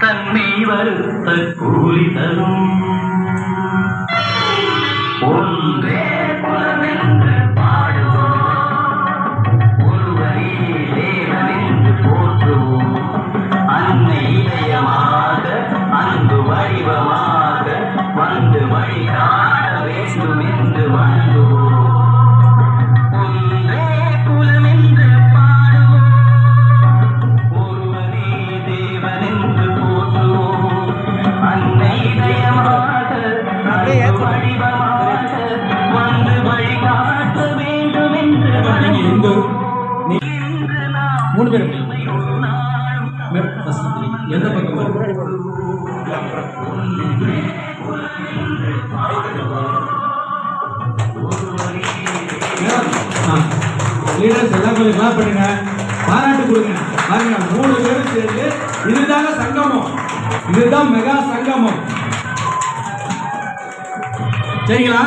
தன்னை வருத்த கூலி தரும் ஒன்றே குலமென்று பாடுவோம், ஒருவரே தேவன் என்று போற்றுவோம். அன்னை இதயமாக அன்பு வடிவமாக வந்து வழிகாட்ட வேண்டும் என்று வாழ்ந்துவோம். ஒன்றே குலமென்று பாடுவோம், ஒருவரே தேவன் என்று போற்றுவோம். அன்னை இதயமாக அன்பு வடிவமாக வந்து வழிகாட்ட வேண்டும் என்று மூணு பேர் எந்த பக்கம் லீடர்ஸ் எல்லாம் கொஞ்சம் கிளாப் பண்ணுங்க, பாராட்டு கொடுங்க. பாருங்க, 3 பேரும் சேர்ந்து இதுதாங்க சங்கமம், இதுதான் மெகா சங்கமம். சரிங்களா?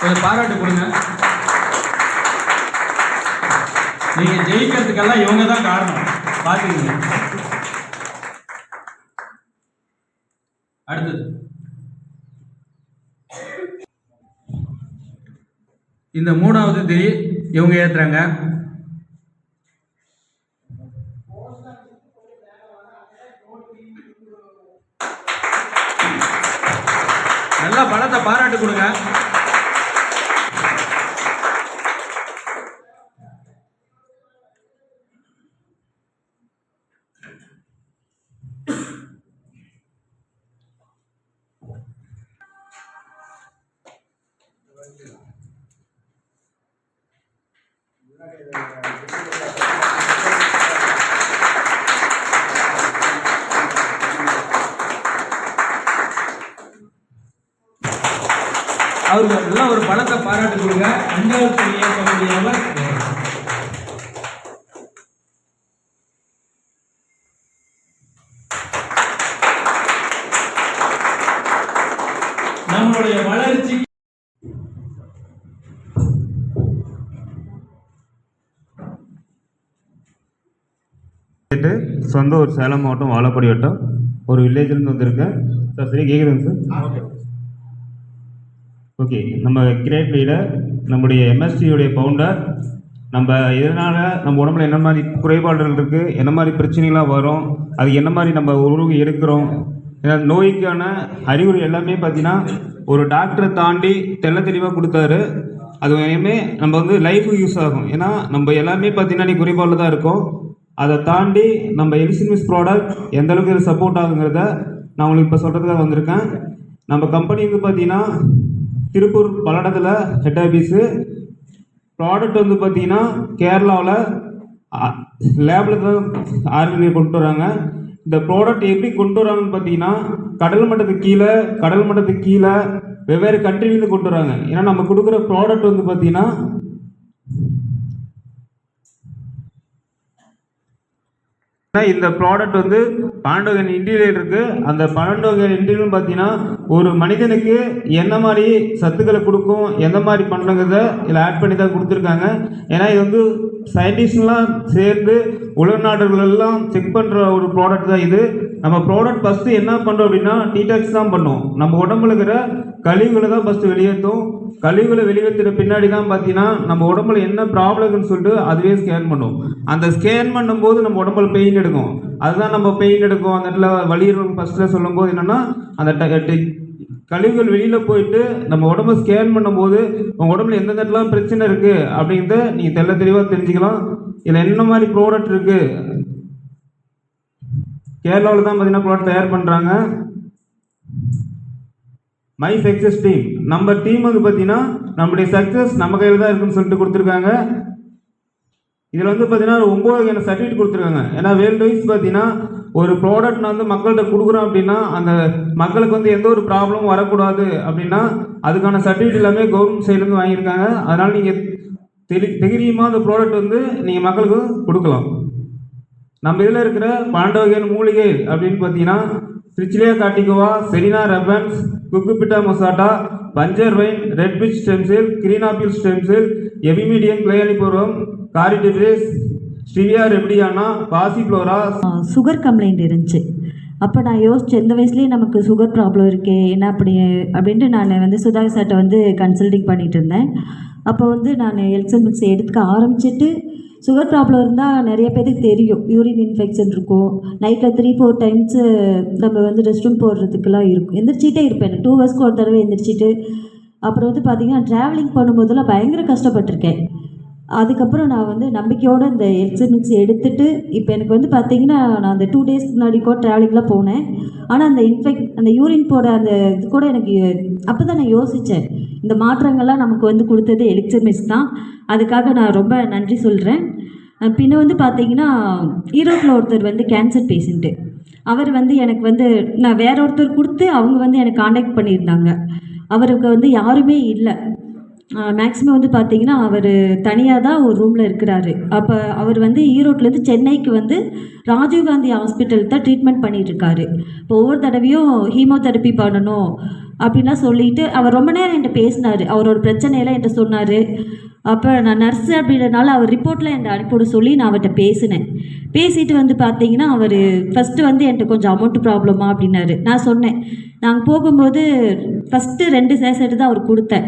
கொஞ்சம் பாராட்டு கொடுங்க. நீங்க ஜெயிக்கிறதுக்கெல்லாம் இவங்க தான் காரணம், பாத்துக்கீங்க. அடுத்தது இந்த 3வது திரி இவங்க ஏத்துறாங்க. நல்லா பலத்தை பாராட்டு கொடுங்க. அவருக்கு எல்லாம் ஒரு பலத்தை பாராட்டு கொடுங்க. 5வது இயக்கமுடையவர் நம்மளுடைய வளர்ச்சி சொந்த ஒரு சேலம் மாவட்டம் வாழப்பாடி வட்டம் ஒரு வில்லேஜ்லேருந்து வந்திருக்கேன் சார். சரி கேட்குதுங்க சார்? ஓகே. நம்ம கிரியேட் லீடர் நம்முடைய எம்எஸ்டியுடைய பவுண்டர். நம்ம இதனால் நம்ம உடம்புல என்ன மாதிரி குறைபாடுகள் இருக்குது, என்ன மாதிரி பிரச்சனைகளாக வரும், அது என்ன மாதிரி நம்ம உருவம் எடுக்கிறோம், ஏன்னா நோய்க்கான அறிகுறி எல்லாமே பார்த்தீங்கன்னா ஒரு டாக்டரை தாண்டி தெளிவாக கொடுத்தாரு. அது எல்லாமே நம்ம வந்து லைஃபுக்கு யூஸ் ஆகும். ஏன்னா நம்ம எல்லாமே பார்த்தீங்கன்னா நீ குறைபாடில் தான் இருக்கோம். அதை தாண்டி நம்ம எலிசின்மிஸ் ப்ராடக்ட் எந்த அளவுக்கு இது சப்போர்ட் ஆகுங்கிறத நான் உங்களுக்கு இப்போ சொல்கிறதுக்காக வந்திருக்கேன். நம்ம கம்பெனி வந்து பார்த்தீங்கன்னா திருப்பூர் பல்லடத்தில் ஹெட் ஆஃபீஸு. ப்ராடக்ட் வந்து பார்த்தீங்கன்னா கேரளாவில் லேபில் தான் ஆர்கனைஸ் கொண்டு வராங்க. இந்த ப்ராடக்ட் எப்படி கொண்டு வராங்கன்னு பார்த்தீங்கன்னா கடல் மட்டத்துக்கு கீழே வெவ்வேறு கண்ட்ரிலேருந்து கொண்டு வராங்க. ஏன்னா நம்ம கொடுக்குற ப்ராடக்ட் வந்து பார்த்தீங்கன்னா இந்த ப்ராடக்ட் வந்து 12 வகை இன்டீரியர் இருக்கு. அந்த 12 வகை இன்டீரியர் பார்த்தீங்கன்னா ஒரு மனிதனுக்கு என்ன மாதிரி சத்துக்களை கொடுக்கும், எந்த மாதிரி பண்ணுங்கிறத இதில் ஆட் பண்ணி தான் கொடுத்துருக்காங்க. ஏன்னா இது வந்து சயின்டிஸ்ட்லாம் சேர்ந்து உலக நாடுகள் எல்லாம் செக் பண்ணுற ஒரு ப்ராடக்ட் தான் இது. நம்ம ப்ராடக்ட் ஃபஸ்ட்டு என்ன பண்ணுறோம் அப்படின்னா டீடாக்ஸ் தான் பண்ணுவோம். நம்ம உடம்புல இருக்கிற கழிவுகளை தான் ஃபஸ்ட்டு வெளியேற்றும். கழிவுகளை வெளியேற்றுற பின்னாடி தான் பார்த்தீங்கன்னா நம்ம உடம்புல என்ன ப்ராப்ளம்னு சொல்லிட்டு அதுவே ஸ்கேன் பண்ணும். அந்த ஸ்கேன் பண்ணும்போது நம்ம உடம்புல பெயின் எடுக்கும். அதுதான் நம்ம பெயின் எடுக்கும் அந்த இடத்துல வலியுறும். ஃபஸ்ட்டில் சொல்லும் போது என்னென்னா அந்த கழிவுகள் வெளியில் போயிட்டு நம்ம உடம்பு ஸ்கேன் பண்ணும்போது உங்கள் உடம்புல எந்த இடத்துலாம் பிரச்சனை இருக்குது அப்படிங்கிறத நீங்கள் தெளிவாக தெரிஞ்சுக்கலாம். இதில் என்ன மாதிரி ப்ராடக்ட் இருக்குது, கேரளாவில் தான் பார்த்தீங்கன்னா ப்ராடக்ட் தயார் பண்ணுறாங்க. மை சக்ஸஸ் டீம், நம்ம டீம் வந்து பார்த்தீங்கன்னா நம்முடைய சக்ஸஸ் நம்ம கையில் தான் இருக்குன்னு சொல்லிட்டு கொடுத்துருக்காங்க. இதில் வந்து பார்த்தீங்கன்னா 9 வகையான சர்டிஃபிகேட் கொடுத்துருக்காங்க. ஏன்னா வேர்ல்டு வைஸ் பார்த்தீங்கன்னா ஒரு ப்ராடக்ட் நான் வந்து மக்கள்கிட்ட கொடுக்குறோம் அப்படின்னா அந்த மக்களுக்கு வந்து எந்த ஒரு ப்ராப்ளமும் வரக்கூடாது அப்படின்னா அதுக்கான சர்டிஃபிகேட் எல்லாமே கவர்மெண்ட் சைட்லேருந்து வாங்கியிருக்காங்க. அதனால் நீங்கள் தைரியமாக அந்த ப்ராடக்ட் வந்து நீங்கள் மக்களுக்கு கொடுக்கலாம். நம்ம இதில் இருக்கிற 12 வகையான மூலிகை அப்படின்னு பார்த்தீங்கன்னா Trichilia catigua, Serenoa repens, Cucurbita moschata, puncture vine, red peach stem cell, green apple stem cell, Epimedium grandiflorum, காரிடிபிரேஸ், Stevia rebaudiana, Passiflora. Sugar complaint இருந்துச்சு. அப்போ நான் யோசிச்சேன், இந்த வயசுலேயே நமக்கு சுகர் ப்ராப்ளம் இருக்கே, என்ன அப்படின்ட்டு நான் வந்து சுதாகர் சார்கிட்ட வந்து கன்சல்டிங் பண்ணிகிட்டு இருந்தேன். அப்போ வந்து நான் எல்சன் மிக்ஸ் எடுத்துக்க ஆரம்பிச்சிட்டு, சுகர் ப்ராப்ளம் இருந்தால் நிறைய பேருக்கு தெரியும், யூரின் இன்ஃபெக்ஷன் இருக்கும், நைட்டில் 3-4 டைம்ஸு நம்ம வந்து ரெஸ்ட் ரூம் போடுறதுக்கெல்லாம் இருக்கும். எந்திரிச்சிட்டே இருப்பேன், 2 ஹவர்ஸ்க்கு ஒரு தடவை எந்திரிச்சிட்டு. அப்புறம் வந்து பார்த்திங்கன்னா ட்ராவலிங் பண்ணும்போதெல்லாம் பயங்கர கஷ்டப்பட்டிருக்கேன். அதுக்கப்புறம் நான் வந்து நம்பிக்கையோடு இந்த எல்சன் மிக்ஸ் எடுத்துகிட்டு, இப்போ எனக்கு வந்து பார்த்திங்கன்னா நான் அந்த 2 டேஸ்க்கு முன்னாடி கூட ட்ராவலிங்லாம் போனேன். ஆனால் அந்த யூரின் போட அந்த இது கூட எனக்கு அப்போ தான் நான் யோசித்தேன், இந்த மாற்றங்கள்லாம் நமக்கு வந்து கொடுத்தது எல்சன் மிக்ஸ் தான். அதுக்காக நான் ரொம்ப நன்றி சொல்கிறேன். பின்ன வந்து பார்த்திங்கன்னா ஈரோட்டில் ஒருத்தர் வந்து கேன்சர் பேஷண்ட்டு. அவர் வந்து எனக்கு வந்து நான் வேற ஒருத்தர் கொடுத்து அவங்க வந்து எனக்கு காண்டாக்ட் பண்ணியிருந்தாங்க. அவருக்கு வந்து யாருமே இல்லை. மேக்ஸிமம் வந்து பார்த்திங்கன்னா அவர் தனியாக தான் ஒரு ரூமில் இருக்கிறாரு. அப்போ அவர் வந்து ஈரோட்லேருந்து சென்னைக்கு வந்து ராஜீவ்காந்தி ஹாஸ்பிட்டல் தான் ட்ரீட்மெண்ட் பண்ணிகிட்ருக்காரு. இப்போ ஒவ்வொரு தடவையும் ஹீமோதெரப்பி பண்ணணும் அப்படின்லாம் சொல்லிவிட்டு அவர் ரொம்ப நேரம் என்கிட்ட பேசினார். அவரோட பிரச்சனையெல்லாம் என்கிட்ட சொன்னார். அப்போ நான் நர்ஸு அப்படின்றனால அவர் ரிப்போர்ட்டில் என்கிட்ட அனுப்பிவிட சொல்லி நான் அவர்கிட்ட பேசினேன். பேசிட்டு வந்து பார்த்தீங்கன்னா அவர் ஃபஸ்ட்டு வந்து என்கிட்ட கொஞ்சம் அமௌண்ட் ப்ராப்ளமா அப்படின்னாரு. நான் சொன்னேன், நாங்கள் போகும்போது ஃபஸ்ட்டு 2 சேசட்டு தான் அவர் கொடுத்தேன்.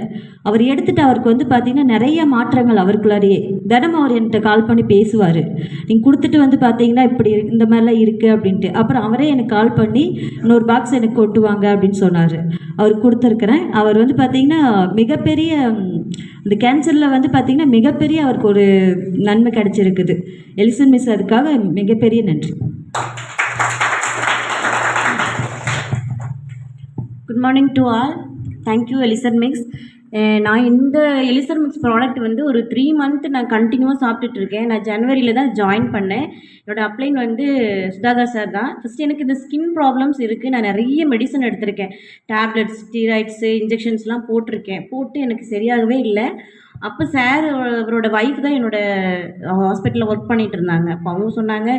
அவர் எடுத்துகிட்டு அவருக்கு வந்து பார்த்திங்கன்னா நிறைய மாற்றங்கள் அவருக்குள்ளாரியே. தினமும் அவர் என்கிட்ட கால் பண்ணி பேசுவார், நீங்கள் கொடுத்துட்டு வந்து பார்த்தீங்கன்னா இப்படி இந்த மாதிரிலாம் இருக்குது அப்படின்ட்டு. அப்புறம் அவரே எனக்கு கால் பண்ணி இன்னொரு பாக்ஸ் எனக்கு கொட்டுவாங்க அப்படின்னு சொன்னார். அவர் கொடுத்துருக்குறேன். அவர் வந்து பார்த்திங்கன்னா மிகப்பெரிய இந்த கேன்சரில் வந்து பார்த்திங்கன்னா மிகப்பெரிய அவருக்கு ஒரு நன்மை கிடச்சிருக்குது. எல்சன் மிஸ் அதுக்காக மிகப்பெரிய நன்றி. Good morning to all. Thank you Ellison mix. நான் இந்த எலிசன் மிக்ஸ் ப்ராடக்ட் வந்து ஒரு 3 மந்த் நான் கண்டினியூவாக சாப்பிட்டுட்ருக்கேன். நான் ஜனவரியில் தான் ஜாயின் பண்ணேன். என்னோடய அப்ளைன் வந்து சுதாகர் சார் தான். ஃபஸ்ட்டு எனக்கு இந்த ஸ்கின் ப்ராப்ளம்ஸ் இருக்குது. நான் நிறைய மெடிசன் எடுத்திருக்கேன், டேப்லெட்ஸ், ஸ்டீராய்ட்ஸு, இன்ஜெக்ஷன்ஸ்லாம் போட்டு எனக்கு சரியாகவே இல்லை. அப்போ சார் அவரோட ஒய்ஃப் தான் என்னோடய ஹாஸ்பிட்டலில் ஒர்க் பண்ணிகிட்டு இருந்தாங்க. அப்போ அவங்க சொன்னாங்க,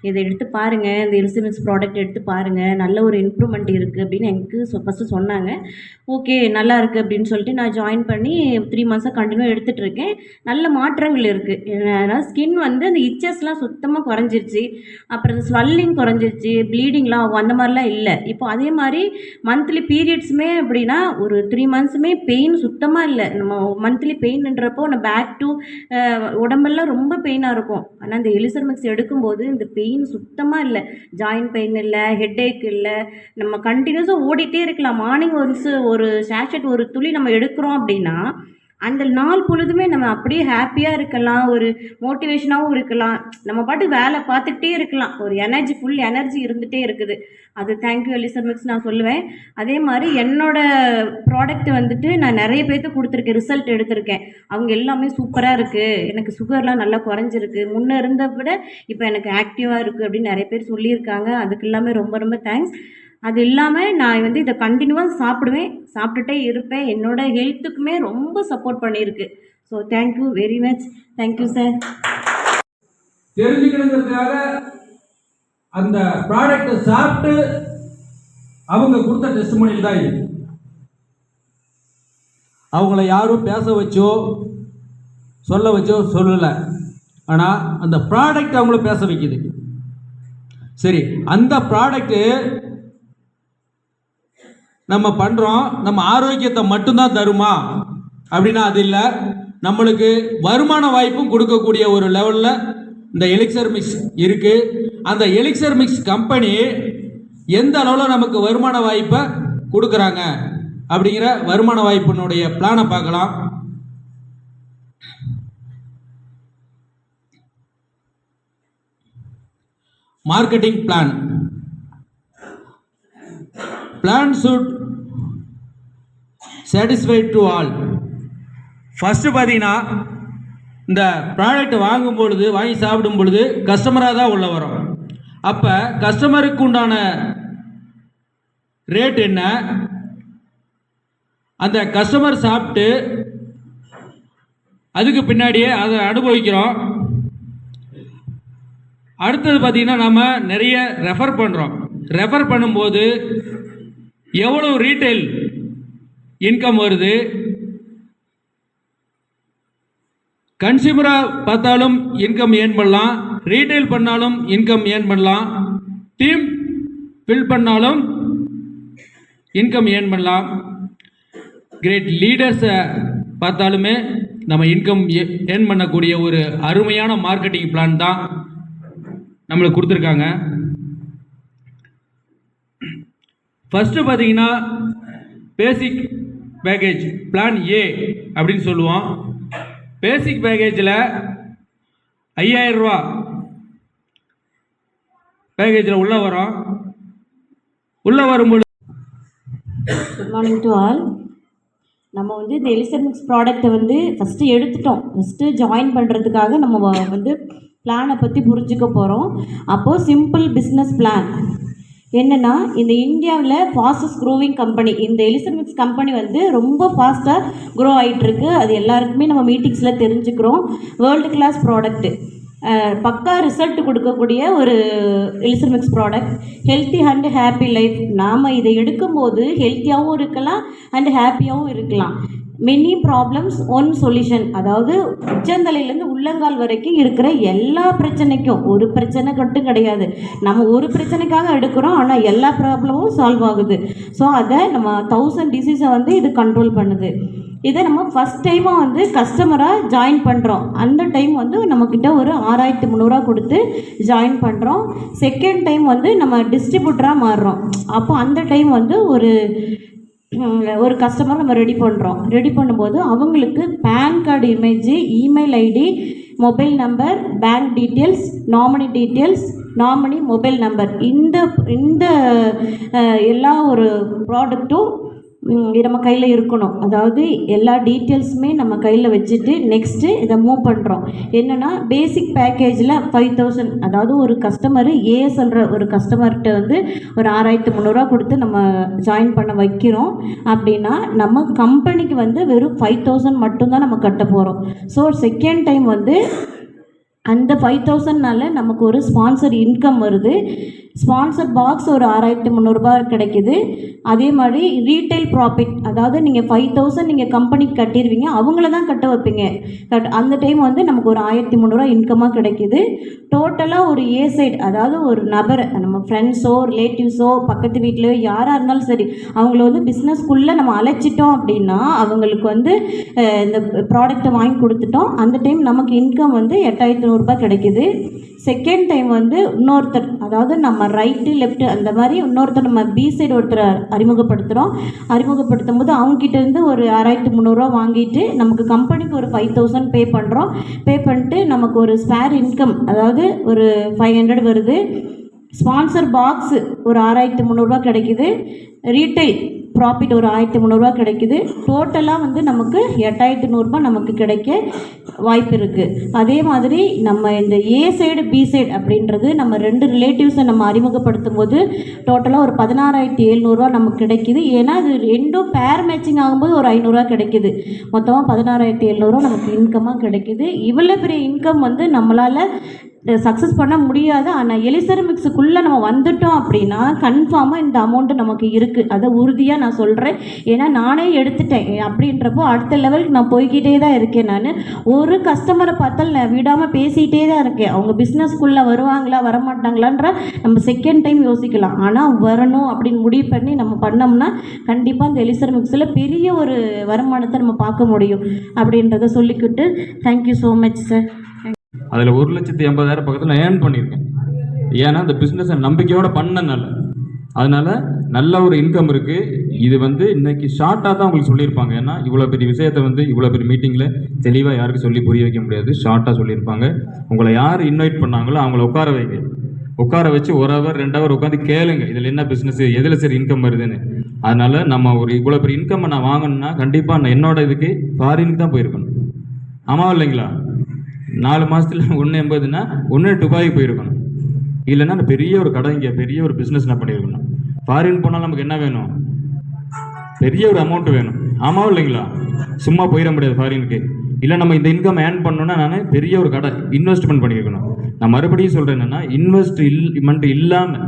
இதை எடுத்து பாருங்கள், இந்த எல்சன் மிக்ஸ் ப்ராடக்ட் எடுத்து பாருங்கள், நல்ல ஒரு இம்ப்ரூவ்மெண்ட் இருக்குது அப்படின்னு எனக்கு ஃபஸ்ட்டு சொன்னாங்க. ஓகே நல்லா இருக்குது அப்படின்னு சொல்லிட்டு நான் ஜாயின் பண்ணி 3 மந்த்ஸாக கண்டினியூ எடுத்துகிட்டு இருக்கேன். நல்ல மாற்றங்கள் இருக்குது. அதனால் ஸ்கின் வந்து அந்த இச்சஸ்லாம் சுத்தமாக குறைஞ்சிருச்சு. அப்புறம் இந்த ஸ்வெல்லிங் குறைஞ்சிருச்சு, ப்ளீடிங்லாம் ஆகும், அந்த மாதிரிலாம் இல்லை. இப்போ அதே மாதிரி மந்த்லி பீரியட்ஸுமே அப்படின்னா ஒரு 3 மந்த்ஸுமே பெயின் சுத்தமாக இல்லை. நம்ம மந்த்லி பெயின்ன்றப்போ நம்ம பேக் டு உடம்பெல்லாம் ரொம்ப பெயினாக இருக்கும். ஆனால் இந்த எலிசன் மிக்ஸ் எடுக்கும்போது இந்த பெயின் சுத்தமாக இல்லை. ஜாயின்ட் பெயின் இல்லை, ஹெட்டேக் இல்லை. நம்ம கண்டினியூஸாக ஓடிட்டே இருக்கலாம். மார்னிங் ஒன்ஸு ஒரு சேஷட் ஒரு துளி நம்ம எடுக்கிறோம் அப்படின்னா அந்த நாள் பொழுதுமே நம்ம அப்படியே ஹாப்பியாக இருக்கலாம், ஒரு மோட்டிவேஷனாகவும் இருக்கலாம், நம்ம பாட்டு வேலை பார்த்துக்கிட்டே இருக்கலாம், ஒரு ஃபுல் எனர்ஜி இருந்துகிட்டே இருக்குது. அது தேங்க்யூ எலிசன் மிக்ஸ் நான் சொல்லுவேன். அதே மாதிரி என்னோடய ப்ராடக்ட் வந்துட்டு நான் நிறைய பேர்த்து கொடுத்துருக்கேன், ரிசல்ட் எடுத்திருக்கேன். அவங்க எல்லாமே சூப்பராக இருக்குது, எனக்கு சுகர்லாம் நல்லா குறைஞ்சிருக்கு, முன்னே இருந்த விட இப்போ எனக்கு ஆக்டிவாக இருக்குது அப்படின்னு நிறைய பேர் சொல்லியிருக்காங்க. அதுக்கு எல்லாமே ரொம்ப ரொம்ப தேங்க்ஸ். அது இல்லாமல் நான் வந்து இதை கண்டினியூவாக சாப்பிட்டுட்டே இருப்பேன். என்னோடய ஹெல்த்துக்குமே ரொம்ப சப்போர்ட் பண்ணியிருக்கு. So thank you very much. Thank you sir. தெரிஞ்சுக்கணுங்கிறதுக்காக அந்த ப்ராடக்டை சாப்பிட்டு அவங்க கொடுத்த டெஸ்டிமோனியல் தான் இது. அவங்கள யாரும் பேச வச்சோ சொல்ல வச்சோ சொல்லலை, ஆனால் அந்த ப்ராடக்ட் அவங்கள பேச வைக்குது. சரி, அந்த ப்ராடக்ட்டு நம்ம பண்ணுறோம், நம்ம ஆரோக்கியத்தை மட்டும்தான் தருமா அப்படின்னா அது இல்லை, நம்மளுக்கு வருமான வாய்ப்பும் கொடுக்கக்கூடிய ஒரு லெவலில் இந்த எலிக்சர் மிக்ஸ் இருக்குது. அந்த எலிக்சர் மிக்ஸ் கம்பெனி எந்த அளவில் நமக்கு வருமான வாய்ப்பை கொடுக்குறாங்க அப்படிங்கிற வருமான வாய்ப்பினுடைய பிளானை பார்க்கலாம். Marketing plan should satisfy to all. First பார்த்தீங்கன்னா இந்த ப்ராடக்ட் வாங்கி சாப்பிடும் பொழுது கஸ்டமராக தான் உள்ள வரும். அப்போ கஸ்டமருக்கு உண்டான ரேட் என்ன, அந்த கஸ்டமர் சாப்பிட்டு அதுக்கு பின்னாடியே அதை அனுபவிக்கிறோம். அடுத்தது பார்த்தீங்கன்னா நம்ம நிறைய ரெஃபர் பண்ணுறோம். ரெஃபர் பண்ணும்போது எவ்வளோ ரீட்டைல் இன்கம் வருது. கன்சியூமராக பார்த்தாலும் இன்கம் ஏர்ன் பண்ணலாம், ரீட்டைல் பண்ணாலும் இன்கம் ஏர்ன் பண்ணலாம், டீம் ஃபில் பண்ணாலும் இன்கம் ஏர்ன் பண்ணலாம். கிரேட் லீடர்ஸை பார்த்தாலுமே நம்ம இன்கம் ஏர்ன் பண்ணக்கூடிய ஒரு அருமையான மார்க்கெட்டிங் பிளான் தான் நம்மளுக்கு கொடுத்துருக்காங்க. ஃபஸ்ட்டு பார்த்தீங்கன்னா பேசிக் பேக்கேஜ் பிளான் ஏ அப்படின்னு சொல்லுவோம். பேசிக் பேக்கேஜில் 5000 ரூபா பேக்கேஜில் உள்ளே வரும்போது குட் மார்னிங் டு ஆல். நம்ம வந்து இந்த எலிசர் மிக்ஸ் ப்ராடக்ட்டை வந்து ஃபஸ்ட்டு எடுத்துட்டோம். ஃபஸ்ட்டு ஜாயின் பண்ணுறதுக்காக நம்ம வந்து பிளானை பற்றி புரிஞ்சுக்க போகிறோம். அப்போது சிம்பிள் பிஸ்னஸ் பிளான் என்னென்னா, இந்த இந்தியாவில் ஃபாஸ்டஸ்ட் க்ரோவிங் கம்பெனி இந்த எலிசர் மிக்ஸ் கம்பெனி வந்து ரொம்ப ஃபாஸ்ட்டாக க்ரோ ஆகிட்டுருக்கு. அது எல்லாருக்குமே நம்ம மீட்டிங்ஸில் தெரிஞ்சுக்கிறோம். வேர்ல்டு கிளாஸ் ப்ராடக்ட்டு, பக்கா ரிசல்ட் கொடுக்கக்கூடிய ஒரு elixir mix product. Healthy and happy life. நாம் இதை எடுக்கும்போது ஹெல்த்தியாகவும் இருக்கலாம் அண்ட் ஹாப்பியாகவும் இருக்கலாம். Many problems one solution. அதாவது உச்சந்தலையிலேருந்து உள்ளங்கால் வரைக்கும் இருக்கிற எல்லா பிரச்சனைக்கும், ஒரு பிரச்சனை மட்டும் கிடையாது, நம்ம ஒரு பிரச்சனைக்காக எடுக்கிறோம், ஆனால் எல்லா ப்ராப்ளமும் சால்வ் ஆகுது. ஸோ அதை நம்ம 1000 டிசீஸை வந்து இது கண்ட்ரோல் பண்ணுது. இதை நம்ம ஃபஸ்ட் டைமாக வந்து கஸ்டமராக ஜாயின் பண்ணுறோம். அந்த டைம் வந்து நம்மக்கிட்ட ஒரு 6300 கொடுத்து ஜாயின் பண்ணுறோம். செகண்ட் டைம் வந்து நம்ம டிஸ்ட்ரிபியூட்டராக மாறுறோம். அப்போ அந்த டைம் வந்து ஒரு கஸ்டமர் நம்ம ரெடி பண்ணும்போது அவங்களுக்கு PAN card image, email ID, mobile number, bank details, nominee details, nominee mobile number, இந்த எல்லா ஒரு ப்ராடக்ட்டும் நம்ம கையில் இருக்கணும். அதாவது எல்லா டீட்டெயில்ஸுமே நம்ம கையில் வச்சுட்டு நெக்ஸ்ட்டு இதை மூவ் பண்ணுறோம். என்னென்னா பேசிக் பேக்கேஜில் 5000, அதாவது ஒரு கஸ்டமரு ஏஎஸ்ன்ற ஒரு கஸ்டமர்கிட்ட வந்து ஒரு 6300 கொடுத்து நம்ம ஜாயின் பண்ண வைக்கிறோம். அப்படின்னா நம்ம கம்பெனிக்கு வந்து வெறும் 5000 மட்டும்தான் நம்ம கட்ட போகிறோம். ஸோ செகண்ட் டைம் வந்து அந்த 5000னால நமக்கு ஒரு ஸ்பான்சர் இன்கம் வருது. ஸ்பான்சர் பாக்ஸ் ஒரு 6300 கிடைக்குது. அதே மாதிரி ரீட்டைல் ப்ராஃபிட், அதாவது நீங்கள் 5000 நீங்கள் கம்பெனிக்கு கட்டிடுவீங்க, அவங்கள தான் கட்ட வைப்பீங்க. அந்த டைம் வந்து நமக்கு ஒரு 1300 இன்கமாக கிடைக்குது. டோட்டலாக ஒரு ஏ சைடு, அதாவது ஒரு நபரை நம்ம ஃப்ரெண்ட்ஸோ ரிலேட்டிவ்ஸோ பக்கத்து வீட்டிலையோ யாராக இருந்தாலும் சரி, அவங்கள வந்து பிஸ்னஸ்க்குள்ளே நம்ம அழைச்சிட்டோம் அப்படின்னா அவங்களுக்கு வந்து இந்த ப்ராடக்டை வாங்கி கொடுத்துட்டோம். அந்த டைம் நமக்கு இன்கம் வந்து 8500 கிடைக்குது. செகண்ட் டைம் வந்து இன்னொருத்தர், அதாவது நம்ம ரைட்டு லெஃப்ட்டு அந்த மாதிரி இன்னொருத்தர் நம்ம பி சைடு ஒருத்தர் அறிமுகப்படுத்தும் போது அவங்ககிட்ட இருந்து ஒரு 6300 வாங்கிட்டு நமக்கு கம்பெனிக்கு ஒரு 5000 பே பண்ணிட்டு நமக்கு ஒரு ஸ்பேர் இன்கம், அதாவது ஒரு 500 வருது. ஸ்பான்சர் பாக்ஸ் ஒரு 6300 கிடைக்குது. ரீட்டைல் ப்ராஃபிட் ஒரு 1300 கிடைக்குது. டோட்டலாக வந்து நமக்கு 8100 நமக்கு கிடைக்க வாய்ப்பு இருக்குது. அதே மாதிரி நம்ம இந்த ஏ சைடு பி சைடு அப்படின்றது நம்ம 2 ரிலேட்டிவ்ஸை நம்ம அறிமுகப்படுத்தும் போது டோட்டலாக ஒரு 16700 நமக்கு கிடைக்கிது. ஏன்னா அது ரெண்டும் பேர் மேட்சிங் ஆகும்போது ஒரு 500 கிடைக்கிது. மொத்தமாக 16700 நமக்கு இன்கமாக கிடைக்கிது. இவ்வளோ பெரிய இன்கம் வந்து நம்மளால் சக்ஸஸ் பண்ண முடியாது. ஆனால் எலிசர் மிக்ஸுக்குள்ளே நம்ம வந்துட்டோம் அப்படின்னா கன்ஃபார்மாக இந்த அமௌண்ட்டு நமக்கு இருக்குது. அதை உறுதியாக நான் சொல்கிறேன். ஏன்னா நானே எடுத்துட்டேன். அப்படின்றப்போ அடுத்த லெவலுக்கு நான் போய்கிட்டே தான் இருக்கேன். நான் ஒரு கஸ்டமரை பார்த்தாலும் நான் விடாமல் பேசிகிட்டே தான் இருக்கேன். அவங்க பிஸ்னஸ்க்குள்ளே வருவாங்களா வரமாட்டாங்களான்ற நம்ம செகண்ட் டைம் யோசிக்கலாம். ஆனால் வரணும் அப்படின்னு முடிவு பண்ணி நம்ம பண்ணோம்னா கண்டிப்பாக இந்த எலிசர் மிக்ஸில் பெரிய ஒரு வருமானத்தை நம்ம பார்க்க முடியும் அப்படின்றத சொல்லிக்கிட்டு தேங்க்யூ ஸோ மச் சார். அதில் 1,80,000 பக்கத்தில் நான் ஏர்ன் பண்ணியிருக்கேன். ஏன்னா இந்த பிஸ்னஸை நம்பிக்கையோடு பண்ணனால, அதனால் நல்ல ஒரு இன்கம் இருக்குது. இது வந்து இன்றைக்கி ஷார்ட்டாக தான் உங்களுக்கு சொல்லியிருப்பாங்க. ஏன்னா இவ்வளோ பெரிய விஷயத்தை வந்து இவ்வளோ பெரிய மீட்டிங்கில் தெளிவாக யாருக்கும் சொல்லி புரிய வைக்க முடியாது. ஷார்ட்டாக சொல்லியிருப்பாங்க. உங்களை யார் இன்வைட் பண்ணாங்களோ அவங்கள உட்கார வச்சு 1 ஹவர் 2 ஹவர் உட்காந்து கேளுங்க, இதில் என்ன பிஸ்னஸ், எதில் சரி இன்கம் வருதுன்னு. அதனால் நம்ம ஒரு இவ்வளோ பெரிய இன்கம் நான் வாங்கணும்னா கண்டிப்பாக நான் என்னோட இதுக்கு ஃபாரினுக்கு தான் போயிருக்கணும். ஆமாம் இல்லைங்களா? 4 மாதத்தில் 1.80னா 1 துபாய்க்கு போயிருக்கணும். இல்லைன்னா நான் பெரிய ஒரு கடை, இங்கே பெரிய ஒரு பிஸ்னஸ் நான் பண்ணியிருக்கணும். ஃபாரின் போனால் நமக்கு என்ன வேணும்? பெரிய ஒரு அமௌண்ட் வேணும். ஆமாம் இல்லைங்களா? சும்மா போயிட முடியாது ஃபாரினுக்கு. இல்லை நம்ம இந்த இன்கம் ஏர்ன் பண்ணணுன்னா நான் பெரிய ஒரு கடை இன்வெஸ்ட்மெண்ட் பண்ணியிருக்கணும். நான் மறுபடியும் சொல்கிறேன், என்னென்னா இன்வெஸ்ட்மெண்ட் இல்லாமல்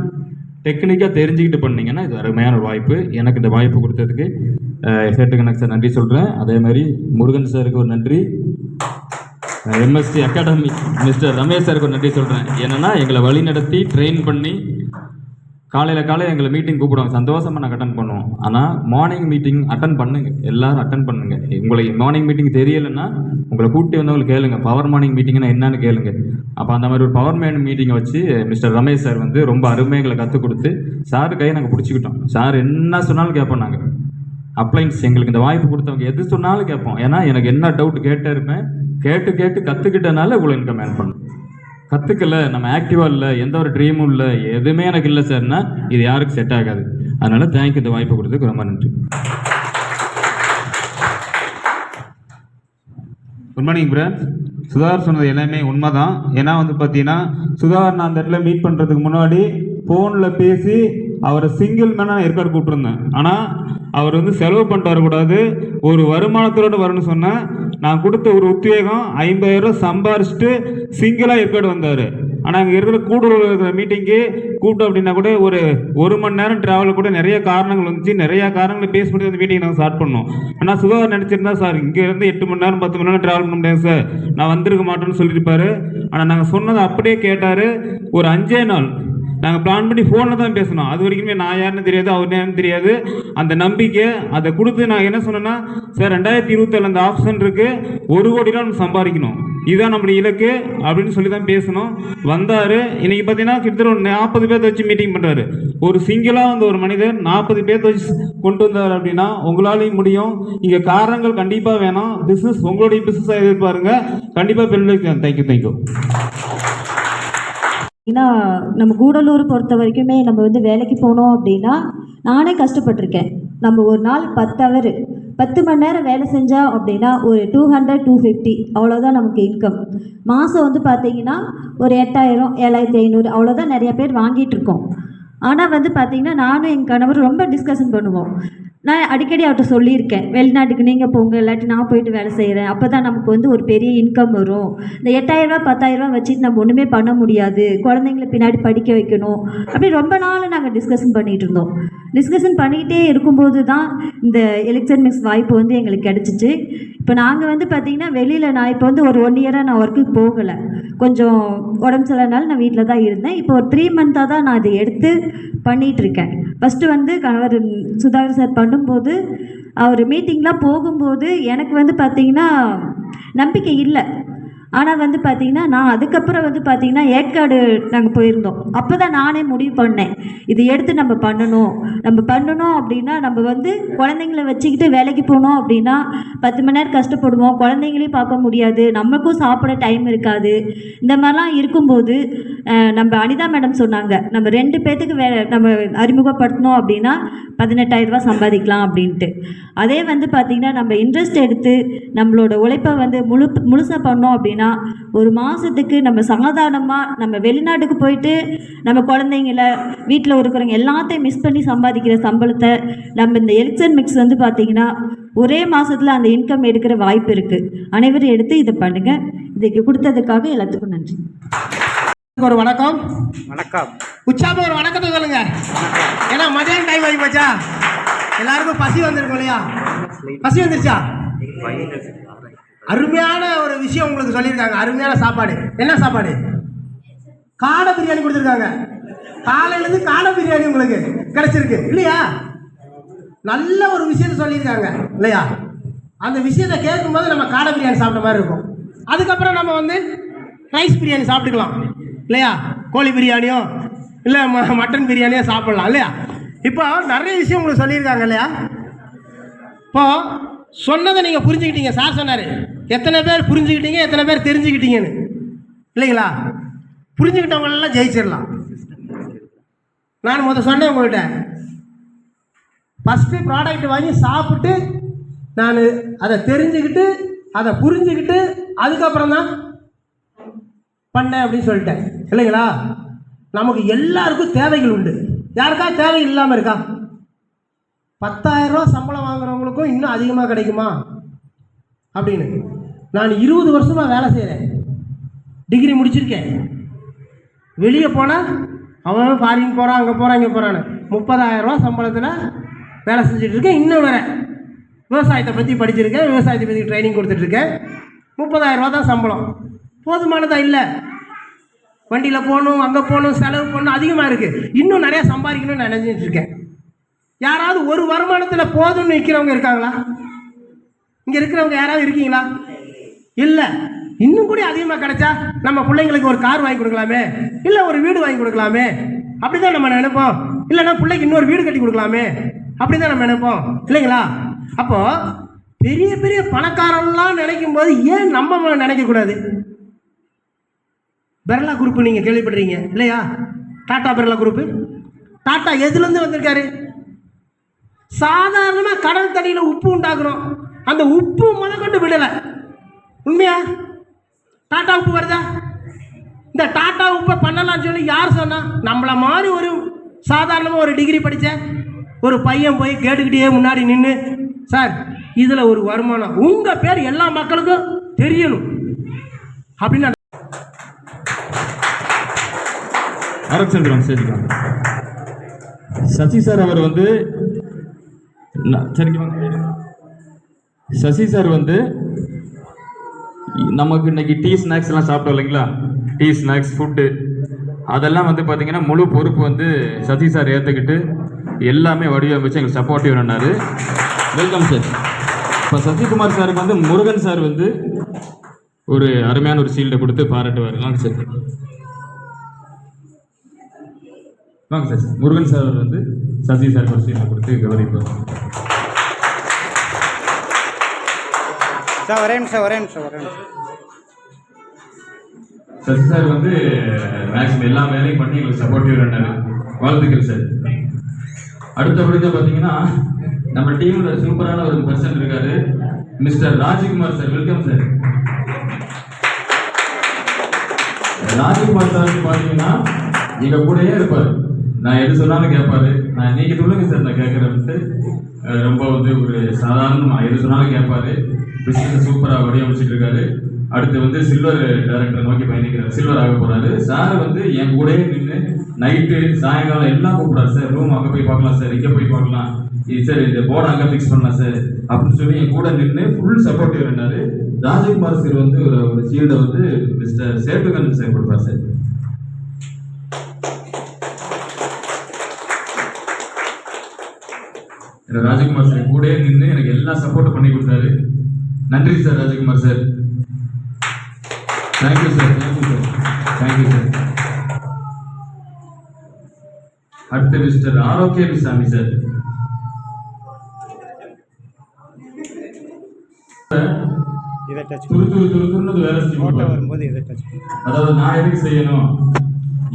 டெக்னிக்காக தெரிஞ்சுக்கிட்டு பண்ணீங்கன்னா இது அருமையான ஒரு வாய்ப்பு. எனக்கு இந்த வாய்ப்பு கொடுத்ததுக்கு ஹெட் கனெக்ட் சார் நன்றி சொல்கிறேன். அதே மாதிரி முருகன் சாருக்கு ஒரு நன்றி, எம்எஸ்டி அகாடமி மிஸ்டர் ரமேஷ் சாருக்கு ஒரு நன்றி சொல்கிறேன். ஏன்னா எங்களை வழி நடத்தி ட்ரெயின் பண்ணி காலையில் எங்களை மீட்டிங் கூப்பிடுவாங்க, சந்தோஷமாக நாங்கள் அட்டன் பண்ணுவோம். ஆனால் மார்னிங் மீட்டிங் அட்டன் பண்ணுங்கள், எல்லோரும் அட்டன் பண்ணுங்கள். உங்களுக்கு மார்னிங் மீட்டிங் தெரியலைன்னா உங்களை கூட்டி வந்தவங்களுக்கு கேளுங்க, பவர் மார்னிங் மீட்டிங்னா என்னன்னு கேளுங்க. அப்போ அந்த மாதிரி ஒரு பவர் மார்னிங் மீட்டிங்கை வச்சு மிஸ்டர் ரமேஷ் சார் வந்து ரொம்ப அருமையாக எங்களை கற்றுக் கொடுத்து சார் கையை நாங்கள் பிடிச்சிக்கிட்டோம். சார் என்ன சொன்னாலும் கேட்போம். நாங்கள் அப்ளைன்ஸ் எங்களுக்கு இந்த வாய்ப்பு கொடுத்தவங்க எது சொன்னாலும் கேட்போம். ஏன்னா எனக்கு என்ன டவுட் கேட்டே இருப்பேன். கேட்டு கற்றுக்கிட்டனால இவ்வளோ இன்கம் ஏர்ன் பண்ணணும். கற்றுக்கல, நம்ம ஆக்டிவாக இல்லை, எந்த ஒரு ட்ரீமும் இல்லை, எதுவுமே எனக்கு இல்லை சார்னா இது யாருக்கு செட் ஆகாது. அதனால தேங்க்யூ, இந்த வாய்ப்பு கொடுத்ததுக்கு ரொம்ப நன்றி. Good morning friends. சுதாகர் சொன்னது எல்லாமே உண்மை தான். ஏன்னா வந்து பார்த்தீங்கன்னா சுதாகர் நான் அந்த இடத்துல மீட் பண்ணுறதுக்கு முன்னாடி ஃபோனில் பேசி அவரை சிங்கிள் மேனாக ஏற்காடு கூப்பிட்டுருந்தேன். ஆனால் அவர் வந்து செலவு பண்ணிட்டு வரக்கூடாது, ஒரு வருமானத்தோடு வரணும்னு சொன்னேன். நான் கொடுத்த ஒரு உத்வேகம் 50,000 ரூபா சம்பாரிச்சுட்டு சிங்கிளாக ஏற்காடு வந்தார். ஆனால் அங்கே இருக்கிற கூடுதல் இருக்கிற மீட்டிங்கு கூப்பிட்டோம் அப்படின்னா கூட ஒரு மணி நேரம் ட்ராவலில் கூட நிறைய காரணங்கள் வந்துச்சு. நிறையா காரணங்களை பேஸ் பண்ணி அந்த மீட்டிங் நாங்கள் ஸ்டார்ட் பண்ணோம். ஆனால் சுதாகர் நினச்சிருந்தா சார் இங்கேருந்து 8 மணி நேரம் 10 மணி நேரம் ட்ராவல் பண்ண முடியாது சார், நான் வந்திருக்க மாட்டேன்னு சொல்லியிருப்பாரு. ஆனால் நாங்கள் சொன்னதை அப்படியே கேட்டார். ஒரு 5 நாள் நாங்கள் பிளான் பண்ணி ஃபோனில் தான் பேசணும். அது வரைக்குமே நான் யாருன்னு தெரியாது, அவர் யாருன்னு தெரியாது. அந்த நம்பிக்கை அதை கொடுத்து நான் என்ன சொன்னேன்னா, சார் 2027 அந்த ஆப்ஷன் இருக்குது, 1 கோடி ரூபா நம்ம சம்பாதிக்கணும், இதுதான் நம்மளுடைய இலக்கு அப்படின்னு சொல்லி தான் பேசணும். வந்தார். இன்றைக்கி பார்த்தீங்கன்னா கிட்டத்தட்ட ஒரு 40 பேர்த்த வச்சு மீட்டிங் பண்ணுறாரு. ஒரு சிங்கிளாக வந்து ஒரு மனிதர் 40 பேர்த்த வச்சு கொண்டு வந்தார் அப்படின்னா உங்களாலையும் முடியும். இங்கே காரணங்கள் கண்டிப்பாக வேணும். பிஸ்னஸ் உங்களுடைய பிஸ்னஸாக எதிர்பாருங்க, கண்டிப்பாக பெருமைக்கு. தேங்க்யூ. ஏன்னா நம்ம கூடலூர் பொறுத்த வரைக்குமே நம்ம வந்து வேலைக்கு போனோம் அப்படின்னா நானே கஷ்டப்பட்டிருக்கேன். நம்ம ஒரு நாள் 10 மணி நேரம் வேலை செஞ்சோம் அப்படின்னா ஒரு 200-250 அவ்வளோதான் நமக்கு இன்கம். மாதம் வந்து பார்த்திங்கன்னா ஒரு 8,000 7,500 அவ்வளோதான் நிறைய பேர் வாங்கிட்டு இருக்கோம். ஆனால் வந்து பார்த்திங்கன்னா நானும் என் கணவர் ரொம்ப டிஸ்கஷன் பண்ணுவோம். நான் அடிக்கடி அவர்கிட்ட சொல்லியிருக்கேன், வெளிநாட்டுக்கு நீங்கள் போங்க, இல்லாட்டி நான் போயிட்டு வேலை செய்கிறேன், அப்போ தான் நமக்கு வந்து ஒரு பெரிய இன்கம் வரும். இந்த 8,000 ரூபா 10,000 ரூபா வச்சுட்டு நம்ம ஒன்றுமே பண்ண முடியாது, குழந்தைங்கள பின்னாடி படிக்க வைக்கணும், அப்படி ரொம்ப நாள் நாங்கள் டிஸ்கஷன் பண்ணிகிட்டு இருந்தோம். டிஸ்கஷன் பண்ணிக்கிட்டே இருக்கும்போது தான் இந்த எலெக்ஷன் மிக்ஸ் வாய்ப்பு வந்து எங்களுக்கு கிடச்சிச்சு. இப்போ நாங்கள் வந்து பார்த்திங்கன்னா வெளியில் நான் இப்போ வந்து ஒரு 1 இயராக நான் ஒர்க்குக்கு போகலை, கொஞ்சம் உடம்பு சரியில்லைனால நான் வீட்டில் தான் இருந்தேன். இப்போ ஒரு 3 மந்த்தாக தான் நான் அதை எடுத்து பண்ணிகிட்ருக்கேன். ஃபஸ்ட்டு வந்து கணவர் சுதாகர் சார் பண்ணும்போது அவர் மீட்டிங்லாம் போகும்போது எனக்கு வந்து பார்த்திங்கன்னா நம்பிக்கை இல்லை. ஆனால் வந்து பார்த்திங்கன்னா நான் அதுக்கப்புறம் வந்து பார்த்திங்கன்னா ஏற்காடு நாங்கள் போயிருந்தோம். அப்போ தான் நானே முடிவு பண்ணேன், இது எடுத்து நம்ம பண்ணணும் அப்படின்னா நம்ம வந்து குழந்தைங்கள வச்சுக்கிட்டு வேலைக்கு போனோம் அப்படின்னா 10 மணி நேரம் கஷ்டப்படுவோம், குழந்தைங்களையும் பார்க்க முடியாது, நமக்கும் சாப்பிட டைம் இருக்காது. இந்த மாதிரிலாம் இருக்கும்போது நம்ம அனிதா மேடம் சொன்னாங்க, நம்ம 2 பேர்த்துக்கு நம்ம அறிமுகப்படுத்தணும் அப்படின்னா 18,000 ரூபா சம்பாதிக்கலாம் அப்படின்ட்டு. அதே வந்து பார்த்திங்கன்னா நம்ம இன்ட்ரெஸ்ட் எடுத்து நம்மளோட உழைப்பை வந்து முழுசாக பண்ணோம் அப்படின்னா ஒரு மாதத்துக்கு நம்ம சாதாரணமாக நம்ம வெளிநாட்டுக்கு போயிட்டு நம்ம குழந்தைங்கள வீட்டில் இருக்கிறவங்க எல்லாத்தையும் மிஸ் பண்ணி சம்பாதிக்கிற சம்பளத்தை நம்ம இந்த எலெக்ஷன் மிக்ஸ் வந்து பார்த்திங்கன்னா ஒரே மாதத்தில் அந்த இன்கம் எடுக்கிற வாய்ப்பு இருக்குது. அனைவரும் எடுத்து இதை பண்ணுங்கள். இதுக்கு கொடுத்ததுக்காக எல்லாத்துக்கும் நன்றி. ஒரு வணக்கம். உற்சாகம் ஒரு வணக்கத்தை சொல்லுங்க. ஏன்னா மதியானம் டைம் ஆகி போச்சா, எல்லாருக்கும் பசி வந்திருக்கும் இல்லையா? பசி வந்துருச்சா? அருமையான ஒரு விஷயம் உங்களுக்கு சொல்லியிருக்காங்க, அருமையான சாப்பாடு. என்ன சாப்பாடு? காடை பிரியாணி கொடுத்துருக்காங்க. காலையிலேருந்து காடை பிரியாணி உங்களுக்கு கிடைச்சிருக்கு இல்லையா? நல்ல ஒரு விஷயத்த சொல்லியிருக்காங்க இல்லையா? அந்த விஷயத்தை கேட்கும்போது நம்ம காடை பிரியாணி சாப்பிட்ட மாதிரி இருக்கும். அதுக்கப்புறம் நம்ம வந்து ரைஸ் பிரியாணி சாப்பிட்டுக்கலாம் இல்லையா? கோழி பிரியாணியோ இல்லை மட்டன் பிரியாணியோ சாப்பிட்லாம் இல்லையா? இப்போ நிறைய விஷயம் உங்களுக்கு சொல்லியிருக்காங்க இல்லையா? இப்போது சொன்னதை நீங்கள் புரிஞ்சுக்கிட்டீங்க. சார் சொன்னார், எத்தனை பேர் புரிஞ்சுக்கிட்டீங்க, எத்தனை பேர் தெரிஞ்சுக்கிட்டீங்கன்னு இல்லைங்களா? புரிஞ்சுக்கிட்டவங்களெல்லாம் ஜெயிச்சிடலாம். நான் சொன்னேன் உங்கள்கிட்ட, ஃபஸ்ட்டு ப்ராடக்ட் வாங்கி சாப்பிட்டு நான் அதை தெரிஞ்சுக்கிட்டு அதை புரிஞ்சுக்கிட்டு அதுக்கப்புறம் தான் பண்ணேன் அப்படின்னு சொல்லிட்டேன் இல்லைங்களா? நமக்கு எல்லாருக்கும் தேவைகள் உண்டு. யாருக்கா தேவை இல்லாமல் இருக்கா? 10,000 ரூபா சம்பளம் வாங்குறவங்களுக்கும் இன்னும் அதிகமாக கிடைக்குமா அப்படின்னு. நான் 20 வருஷமாக வேலை செய்கிறேன், டிகிரி முடிச்சிருக்கேன். வெளியே போனால் அவன் ஃபாரின் போகிறான், அங்கே போகிறான், இங்கே போகிறான்னு 30,000 ரூபா சம்பளத்தில் வேலை செஞ்சுட்டு இருக்கேன். இன்னும் வேறு விவசாயத்தை பற்றி படிச்சிருக்கேன், விவசாயத்தை பற்றி ட்ரைனிங் கொடுத்துட்ருக்கேன். 30,000 ரூபா தான் சம்பளம். போதுமானதாக இல்லை. வண்டியில் போகணும், அங்கே போகணும், செலவு பண்ணணும், அதிகமாக இருக்குது. இன்னும் நிறையா சம்பாதிக்கணும்னு நான் நினைச்சிட்டு இருக்கேன். யாராவது ஒரு வருமானத்தில் போதும்னு நிற்கிறவங்க இருக்காங்களா? இங்கே இருக்கிறவங்க யாராவது இருக்கீங்களா? இல்லை. இன்னும் கூட அதிகமாக கிடைச்சா நம்ம பிள்ளைங்களுக்கு ஒரு கார் வாங்கி கொடுக்கலாமே, இல்லை ஒரு வீடு வாங்கி கொடுக்கலாமே, அப்படி தான் நம்ம நினைப்போம். இல்லைன்னா பிள்ளைக்கு இன்னொரு வீடு கட்டி கொடுக்கலாமே, அப்படி தான் நம்ம நினைப்போம், இல்லைங்களா? அப்போது பெரிய பெரிய பணக்காரன்லாம் நினைக்கும் போது ஏன் நம்ம நினைக்கக்கூடாது? பிர்லா குரூப் நீங்கள் கேள்விப்படுறீங்க இல்லையா? டாடா பிர்லா குரூப்பு. டாடா எதுலேருந்து வந்திருக்காரு? சாதாரணமாக கடல் தண்ணியில் உப்பு உண்டாக்குறோம், அந்த உப்பு முதற்கொண்டு விடலை. உண்மையா? டாட்டா உப்பு வருதா? இந்த டாட்டா உப்பை பண்ணலாம்னு சொல்லி யார் சொன்னா? நம்மளை மாதிரி ஒரு சாதாரணமாக ஒரு டிகிரி படித்த ஒரு பையன் போய் கேட்டுக்கிட்டே முன்னாடி நின்று, சார் இதில் ஒரு வருமானம், உங்கள் பேர் எல்லா மக்களுக்கும் தெரியணும் அப்படின்னு. அரசந்திரன் சேர்த்துக்காங்க. சசி சார் அவர் வந்து சசி சார் வந்து நமக்கு இன்னைக்கு டீ ஸ்நாக்ஸ் எல்லாம் சாப்பிட்டோம் இல்லைங்களா? டீ ஸ்நாக்ஸ் ஃபுட்டு அதெல்லாம் வந்து பார்த்தீங்கன்னா முழு பொறுப்பு வந்து சசி சார் ஏற்றுக்கிட்டு எல்லாமே வடிவமைச்சு எங்களுக்கு சப்போர்ட்டிவ் பண்ணாரு. Welcome sir. இப்போ சசிகுமார் சாருக்கு வந்து முருகன் சார் வந்து ஒரு அருமையான ஒரு ஷீல்டை கொடுத்து பாராட்டுவார். வாங்க சார், வாங்க சார். முருகன் சார் வந்து சசி சார் ஒரு ஷீல்டை கொடுத்து கௌரவிப்பார். சார் ஒரே நிமிஷம். சசி சார் வந்து மேக்ஸிமம் எல்லா வேலையும் பண்ணி எங்களுக்கு சப்போர்ட்டிவ் பண்ணாரு. வாழ்த்துக்கள் சார். அடுத்தபடிதான் பார்த்தீங்கன்னா நம்ம டீம்ல சூப்பரான ஒரு பர்சன் இருக்காரு, mister Rajkumar sir. Welcome sir. Rajkumar sir பார்த்தீங்கன்னா எங்க கூடயே இருப்பார். நான் எது சொன்னாலும் கேட்பாரு. நான் நீங்க சொல்லுங்க சார் நான் கேட்கறேன்ட்டு ரொம்ப வந்து ஒரு சாதாரண எது சொன்னாலும் கேட்பாரு. பிசினஸ் சூப்பராக வடிவமைச்சிட்டு இருக்காரு. அடுத்து வந்து சில்வர் டைரக்டர் நோக்கி பயணிக்கிறார், சில்வர் ஆக போறாரு. சார் வந்து என் கூடயே நின்று நைட்டு சாயங்காலம் எல்லாம் கூப்பிடாரு. சார் ரூம் அங்கே போய் பார்க்கலாம் சார், இங்கே போய் பார்க்கலாம் சார், இந்த போர்டை அங்கே ஃபிக்ஸ் பண்ணலாம் சார் அப்படின்னு சொல்லி என் கூட நின்று ஃபுல் சப்போர்ட்டிவ் இருந்தாரு. ராஜகுமார் சார் வந்து ஒரு ஷீல்டை வந்து மிஸ்டர் சேட்டுகன் சார் கொடுப்பார் சார். ராஜகுமார் சார் கூட நின்று எனக்கு எல்லா சப்போர்ட்டும் பண்ணி கொடுத்தாரு. நன்றி sir Rajakumar sir. Thank you sir. Thank you sir. அடுத்த மிஸ்டர் ஆரோக்கியசாமி சார். துருத்துன்னு வேலை செஞ்சு, அதாவது நான் எதுக்கு செய்யணும்,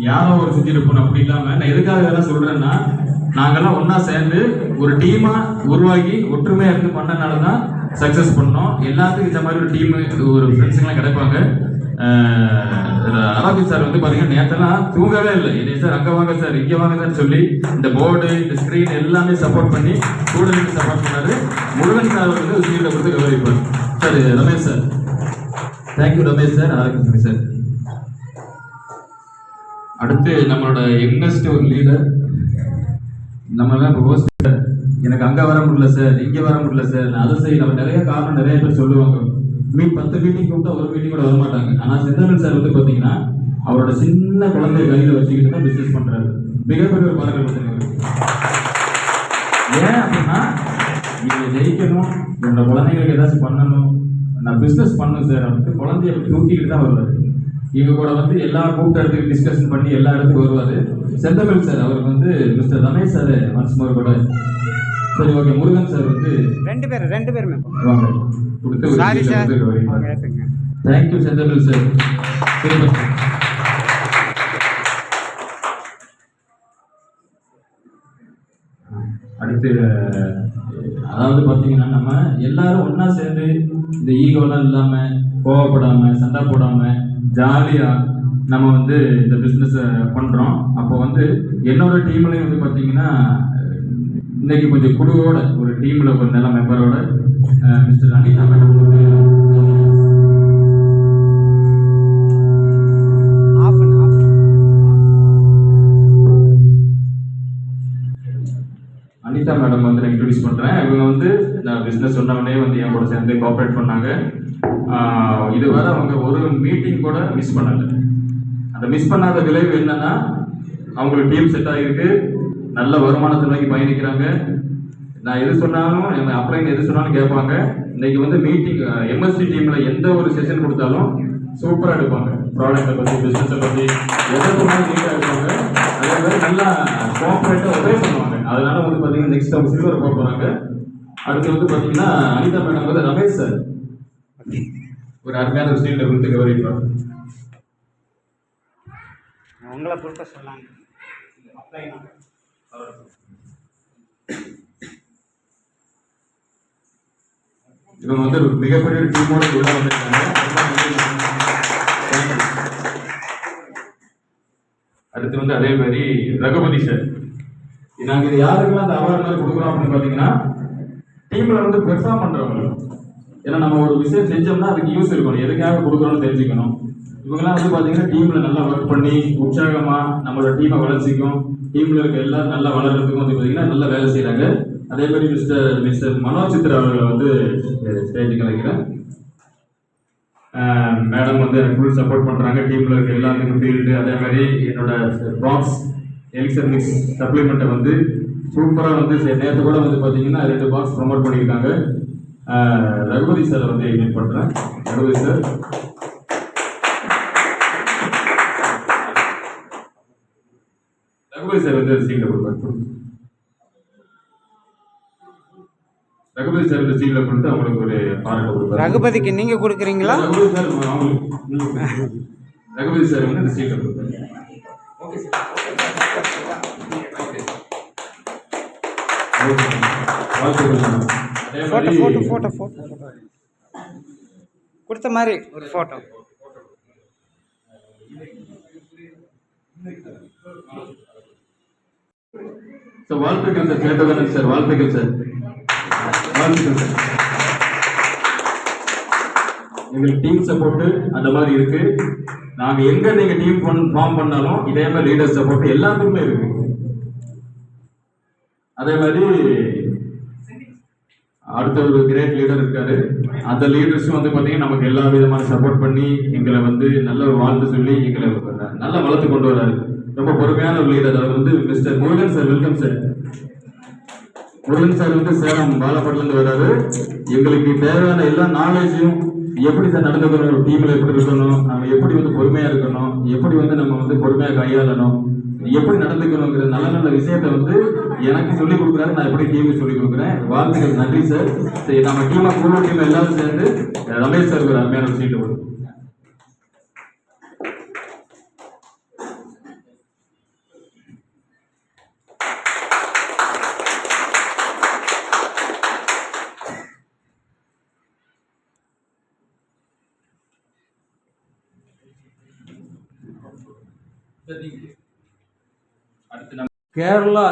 யாரோ ஒரு செஞ்சுட்டு போகணும் அப்படி இல்லாம நான் எதுக்காக இதெல்லாம் சொல்றேன்னா, நாங்கெல்லாம் ஒன்னா சேர்ந்து ஒரு டீமா உருவாக்கி ஒற்றுமையா இருந்து பண்ணனாலதான் சக்சஸ் பண்ணோம். எல்லாத்துக்கும் இந்த மாதிரி ஒரு டீம் ஒரு ஃப்ரெண்ட்ஸுங்கெல்லாம் கிடைப்பாங்க. ஆரோக்கிய சார் வந்து பாத்தீங்கன்னா நேற்றெல்லாம் தூங்கவே இல்லை. என்னை சார் அங்கே வாங்க சார், இங்கே வாங்க சார் சொல்லி இந்த போர்டு இந்த ஸ்க்ரீன் எல்லாமே சப்போர்ட் பண்ணி ஸ்டூடெண்ட்ஸ் சப்போர்ட் பண்ணாரு. முருகன் சார் வந்து சீல்டை கொடுத்து கௌரவிப்பார். Sir Ramesh sir. Thank you Ramesh sir. Arokia sir. அடுத்து நம்மளோட யங்கஸ்ட் ஒரு லீடர், நம்மளாம் இப்போ எனக்கு அங்கே வர முடியல சார், இங்கே வர முடியல சார், அதை செய்ய நம்ம நிறைய காரணம் நிறைய பேர் சொல்லுவாங்க. 10 மீட்டிங் கூப்பிட்டா ஒரு மீட்டிங் கூட வர மாட்டாங்க. ஆனால் செந்தமிழ் சார் வந்து பார்த்தீங்கன்னா அவரோட சின்ன குழந்தைய கையில் வச்சுக்கிட்டு தான் பிஸ்னஸ் பண்ணுறாரு. மிகப்பெரிய ஒரு பாராட்டு கொடுத்துருக்காரு. ஏன் அப்படின்னா நீங்கள் ஜெயிக்கணும், என்னோட குழந்தைங்களுக்கு ஏதாச்சும் பண்ணணும், நான் பிஸ்னஸ் பண்ணணும் சார் அப்படின்ட்டு குழந்தைய தூக்கிக்கிட்டு தான் வருவார். இவங்க கூட வந்து எல்லா கூப்பிட்ட இடத்துக்கு டிஸ்கஷன் பண்ணி எல்லா இடத்துக்கும் வருவார். செந்தமிழ் சார் அவருக்கு வந்து mister Ramesh sir once more கூட. சரி ஓகே. முருகன் சார் வந்து ரெண்டு பேருமே வாங்க கொடுத்து தேங்க்யூ செந்தமிழ் சார். அடுத்து அதாவது பார்த்தீங்கன்னா நம்ம எல்லாரும் ஒன்னா சேர்ந்து இந்த ஈகோலாம் இல்லாம கோவப்படாம சண்டை போடாம ஜாலியா நம்ம வந்து இந்த பிஸ்னஸ் பண்றோம். அப்போ வந்து என்னோட டீம்லயும் வந்து பார்த்தீங்கன்னா இன்னைக்கு கொஞ்சம் குழுவோட ஒரு டீம்ல ஒரு நல்ல மெம்பரோட மிஸ்டர் அனிதா பிஸ்னஸ் சொன்னவனே வந்து என் கூட சேர்ந்து கோஆப்ரேட் பண்ணாங்க. இதுவரை அவங்க ஒரு மீட்டிங் கூட மிஸ் பண்ணலை. அந்த மிஸ் பண்ணாத விளைவு என்னன்னா, அவங்களுக்கு டீம் செட் ஆகிருக்கு, நல்ல வருமானத்தை நோக்கி பயணிக்கிறாங்க. நான் எது சொன்னாலும் என் அப்ளைன் எது சொன்னாலும் கேட்பாங்க. இன்னைக்கு வந்து மீட்டிங் எம்எஸ்சி டீம்ல எந்த ஒரு செஷன் கொடுத்தாலும் சூப்பராக எடுப்பாங்க. ப்ராடக்ட்டை பற்றி, பிஸ்னஸை பற்றி எதற்குனாலும் நீட்டாக எடுப்பாங்க. அதே மாதிரி நல்லா கோஆப்ரேட்டாக உதவி பண்ணுவாங்க. அதனால வந்து பார்த்தீங்கன்னா நெக்ஸ்ட் அவங்க சில்வர் போக போகிறாங்க. அடுத்து வந்து பார்த்தீங்கன்னா அனிதா மேடம் வந்து ரமேஷ் சார் ஒரு அருமையான ஒரு ஸ்டீலில் கொடுத்து கவரிப்பாங்க. உங்களை பொறுத்த சொன்னாங்க. இவங்க வந்து ஒரு மிகப்பெரிய டீமோட உள்ள வந்திருக்காங்க. அடுத்து வந்து அதே மாதிரி ரகுபதி சார். நாங்கள் இது யாருக்கெல்லாம் அந்த அவார்டு கொடுக்குறோம் அப்படின்னு பார்த்தீங்கன்னா, டீம்ல வந்து பெர்ஃபார்ம் பண்றவங்க. ஏன்னா நம்ம ஒரு விஷயம் செஞ்சோம்னா அதுக்கு யூஸ் இருக்கணும், எதுக்காக கொடுக்குறோம்னு தெரிஞ்சுக்கணும். இவங்கெல்லாம் வந்து பார்த்தீங்கன்னா டீம்ல நல்லா ஒர்க் பண்ணி உற்சாகமா நம்மளோட டீமை வளர்ச்சிக்கும், டீம்ல இருக்க எல்லாரும் நல்லா வளர்றதுக்கும் வந்து பார்த்தீங்கன்னா நல்லா வேலை செய்யறாங்க. அதே மாதிரி மிஸ்டர் மனோஜ் சித்ரா அவர்களை வந்து ஸ்டேஜுக்கு அழைக்கிறேன். மேடம் வந்து எனக்கு ஃபுல் சப்போர்ட் பண்ணுறாங்க. டீமில் இருக்க எல்லாத்துக்கும் ஃபீல்டு. அதே மாதிரி என்னோட பாக்ஸ் எலிக்சர் மிக்ஸ் சப்ளிமெண்ட்டை வந்து சூப்பராக வந்து நேற்று கூட வந்து பார்த்தீங்கன்னா 2 பாக்ஸ் ப்ரொமோட் பண்ணியிருக்காங்க. ரகுபதி சாரை வந்து இன்வைட் பண்ணுறேன். ரகுபதி சார், ரகுபதி சார் வந்து சீட்டில் கொடுப்பாரு. ரகுபதி சார் இந்த சீட்டில் கொடுத்து அவங்களுக்கு ஒரு பாராட்டு கொடுப்பாரு. ரகுபதிக்கு நீங்க கொடுக்குறீங்களா? ரகுபதி சார் ரகுபதி சார் வந்து இந்த சீட்டில் கொடுப்பாரு. Okay sir. போட்டோ கொடுத்த மாதிரி ஒரு போட்டோ. சார் வாழ்த்துக்கள் சார். கேட்டதானே சார், வாழ்த்துக்கள் சார். எங்களுக்கு டீம் சப்போர்ட் அந்த மாதிரி இருக்கு. நாங்க எங்க நீங்க டீம் ஃபார்ம் பண்ணாலும் இதே மாதிரி லீடர் சப்போர்ட் எல்லாத்துக்குமே இருக்கு. அதே மாதிரி அடுத்த ஒரு கிரேட் லீடர் இருக்காரு. அந்த லீடர்ஸும் வந்து பாத்தீங்கன்னா நமக்கு எல்லா விதமான சப்போர்ட் பண்ணி எங்களை வந்து நல்ல ஒரு வாழ்த்து சொல்லி எங்களை நல்லா வளர்த்து கொண்டு வராரு. ரொம்ப பொறுமையான ஒரு லீடர். அவர் வந்து mister Murugan sir. Welcome sir. Murugan sir வந்து சேலம் பாலப்பட்டில இருந்து வர்றாரு. எங்களுக்கு தேவையான எல்லா நாலேஜையும் எப்படி சார் நடந்துக்கணும், ஒரு டீம்ல எப்படி இருக்கணும், நம்ம எப்படி வந்து பொறுமையா இருக்கணும், எப்படி வந்து நம்ம வந்து பொறுமையா கையாளணும், எப்படி நடந்துக்கணுங்கிற நல்ல நல்ல விஷயத்த வந்து எனக்கு சொல்லிக் கொடுக்குறாரு. நான் எப்படி டீமுக்கு சொல்லிக் கொடுக்குறேன். வாழ்த்துக்கள், நன்றி சார். சரி, நம்ம டீமா குழு டீம் எல்லாரும் சேர்ந்து ரமேஷ் சார் ஒரு அருமையான சீட்டு வரும். கேரளா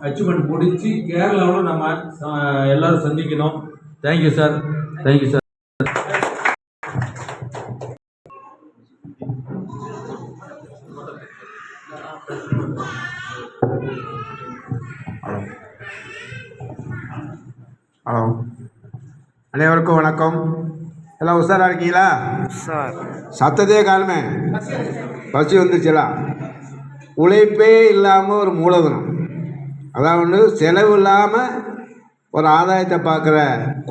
அச்சீவ்மெண்ட் முடிச்சு கேரளாவில் நம்ம எல்லாரும் சந்திக்கணும். Thank you sir. Thank you sir. Hello, அனைவருக்கும் வணக்கம். எல்லாம் உஷாரா இருக்கீங்களா? சார் சத்தத்தையே காலமே பசி வந்துச்சுலா. உழைப்பே இல்லாமல் ஒரு மூலதனம், அதாவது செலவு இல்லாமல் ஒரு ஆதாயத்தை பார்க்குற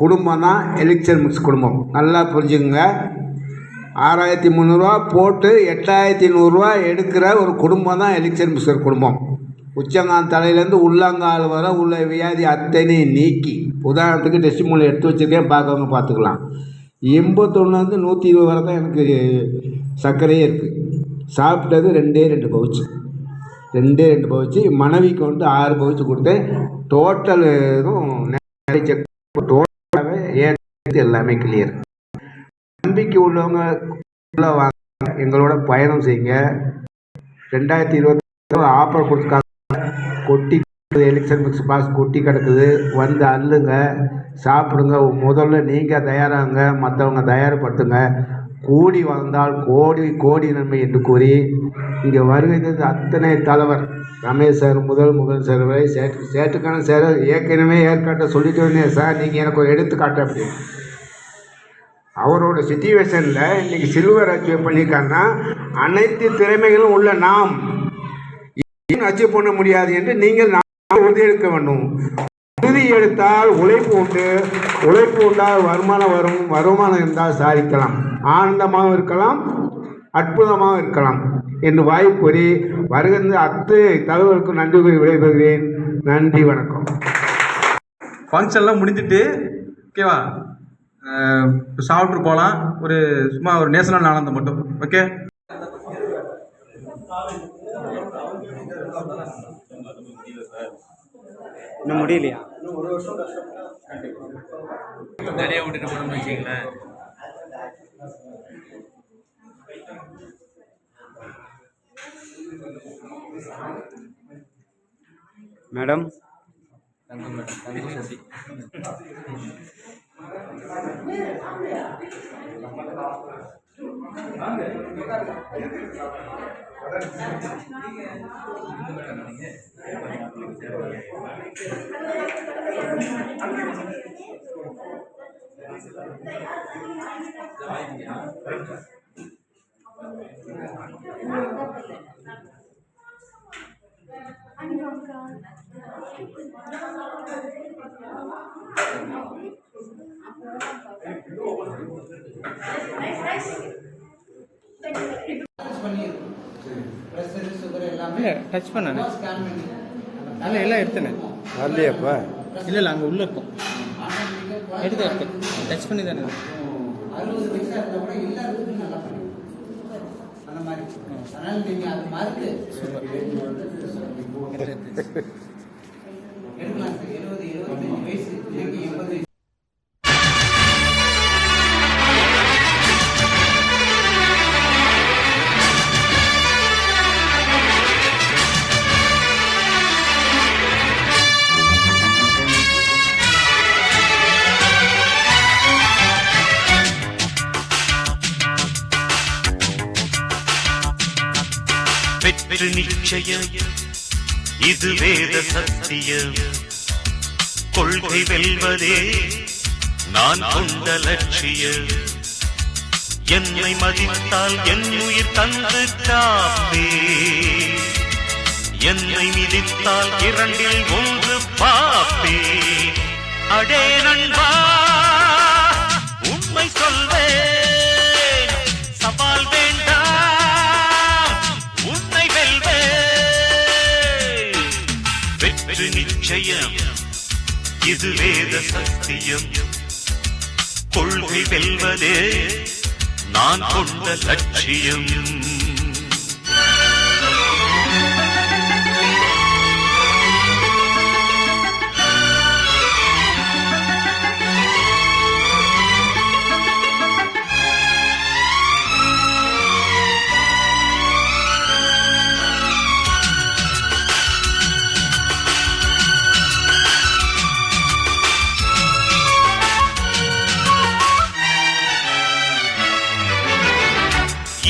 குடும்பம் தான் எலிக்சர் மிக்ஸ் குடும்பம். நல்லா புரிஞ்சுக்குங்க. 6300 போட்டு 8100 எடுக்கிற ஒரு குடும்பம் தான் எலிக்சர் மிக்சர் குடும்பம். உச்சங்கால் தலையிலேருந்து உள்ளங்கால் வர உள்ள வியாதி அத்தனையும் நீக்கி, உதாரணத்துக்கு டெஸ்ட் மூலம் எடுத்து வச்சுருக்கேன், பார்க்கவங்க பார்த்துக்கலாம். 81 120 வரை தான் எனக்கு சர்க்கரையே இருக்குது. சாப்பிட்டது 2 பவுச்சு. மனைவிக்கு வந்து 6 பவுச்சு கொடுத்தேன். டோட்டல் இதுவும் செக் டோட்டலாகவே எல்லாமே கிளியர். நம்பிக்கை உள்ளவங்க உள்ள வாங்க, எங்களோட பயணம் செய்யுங்க. 2020 ஆஃபர் கொடுத்துருக்காங்க. கொட்டி எலிக்சர் மிக்ஸ் பாக்ஸ் கொட்டி கிடக்குது, வந்து அள்ளுங்க, சாப்பிடுங்க. முதல்ல நீங்கள் தயாராகுங்க, மற்றவங்க தயார்படுத்துங்க. கூடி வாழ்ந்தால் கோடி கோடி நன்மை என்று கூறி இங்கே வருகை தந்த அத்தனை தலைவர் ரமேஷ் சார் முதல் சார் வரை சேட்டுக்கான சார் ஏற்கனவே ஏற்காட்ட சொல்லிட்டு வந்தேன் சார், நீங்கள் எனக்கு ஒரு எடுத்துக்காட்டு அப்படி. அவரோட சிச்சுவேஷனில் இன்றைக்கி சில்வர் அச்சீவ் பண்ணியிருக்காங்கன்னா அனைத்து திறமைகளும் உள்ள நாம் அச்சீவ் பண்ண முடியாது என்று நீங்கள் உறுதியெடுக்க வேண்டும். உறுதி எடுத்தால் உழைப்பு உண்டு, உழைப்பு உண்டால் வருமானம் வரும், வருமானம் இருந்தால் சாதிக்கலாம், ஆனந்தமாகவும் இருக்கலாம், அற்புதமாக இருக்கலாம் என்று வாய் கூறி வருகின்ற அத்தனை தலைவருக்கும் நன்றி கூறி விடைபெறுகிறேன். நன்றி, வணக்கம். ஃபங்க்ஷன்லாம் முடிஞ்சிட்டு ஓகேவா, சாப்பிட்டு போகலாம். சும்மா ஒரு நேஷனல் ஆனந்தம் மட்டும். ஓகே, இன்னும் முடியலையா? நிறைய விட்டுட்டு போகணும்னு வச்சிங்களேன். மேடம் சசி இல்லை டச் பண்ண எல்லாம் எடுத்தேன். வரலையாப்பா? இல்லை அங்கே உள்ளே இருக்கும், எடுத்து டச் பண்ணி தானே. 60 வயசாக இருந்தால் கூட எல்லாருக்கும் நல்லா பண்ணுவோம் அந்த மாதிரி. அதனால் நீங்கள் அது மார்க்கு எடுக்கலாம் சார். 70-75 வயசு, 80 வயசு. வெற்றி நிச்சயம், இது வேத சத்தியம். கொள்கை வெல்வதே நான் கொண்ட லட்சியம். என்னை மதித்தால் என் உயிர் தந்து காப்பே, என்னை மிதித்தால் 2இல் 1 பாப்பே. அடே நண்பா, உண்மை சொல்வேன், சவால் வேண்டாம், உன்னை வெல்வேன். வெற்றி நிச்சயம், இது வேத சத்தியம். கொள்கை வெல்வதே நான் கொண்ட லட்சியம்.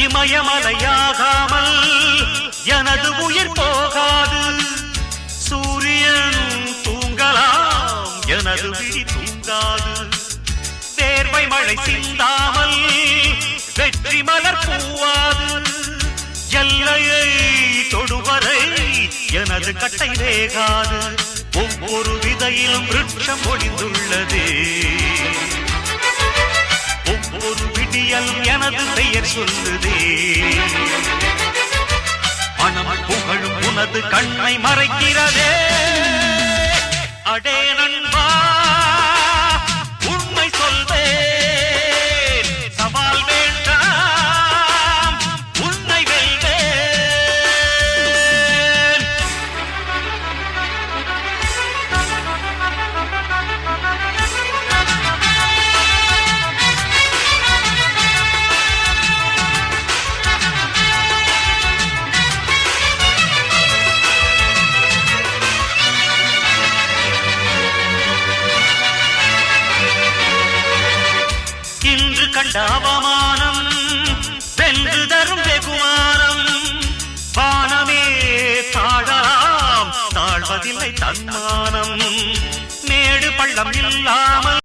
இமயமலையாகாமல் எனது உயிர் போகாது. சூரியன் தூங்கலாம், எனது விழி தூங்காது. தேர்வை மழை சிந்தாமல் வெற்றி மலர் பூவாது. எல்லையை தொடுவரை எனது கட்டை வேகாது. ஒவ்வொரு விதையிலும் விருட்சம் ஒளிந்துள்ளதே. ஒவ்வொரு விடியலும் எனது பெயர் சொல்லுதே. மனம் புகழும் உனது கண்ணை மறைக்கிறதே. அடே நண்பா, உண்மை சொல்வேன், சவால் வேண்டாம், உன்னை வெல்வேன். கண்ட அவமானம் வென்று தரும் வெகுமானம் வானமே தாழலாம் தாழ்வதில்லை தன்மானம் மேடு பள்ளம் இல்லாமல்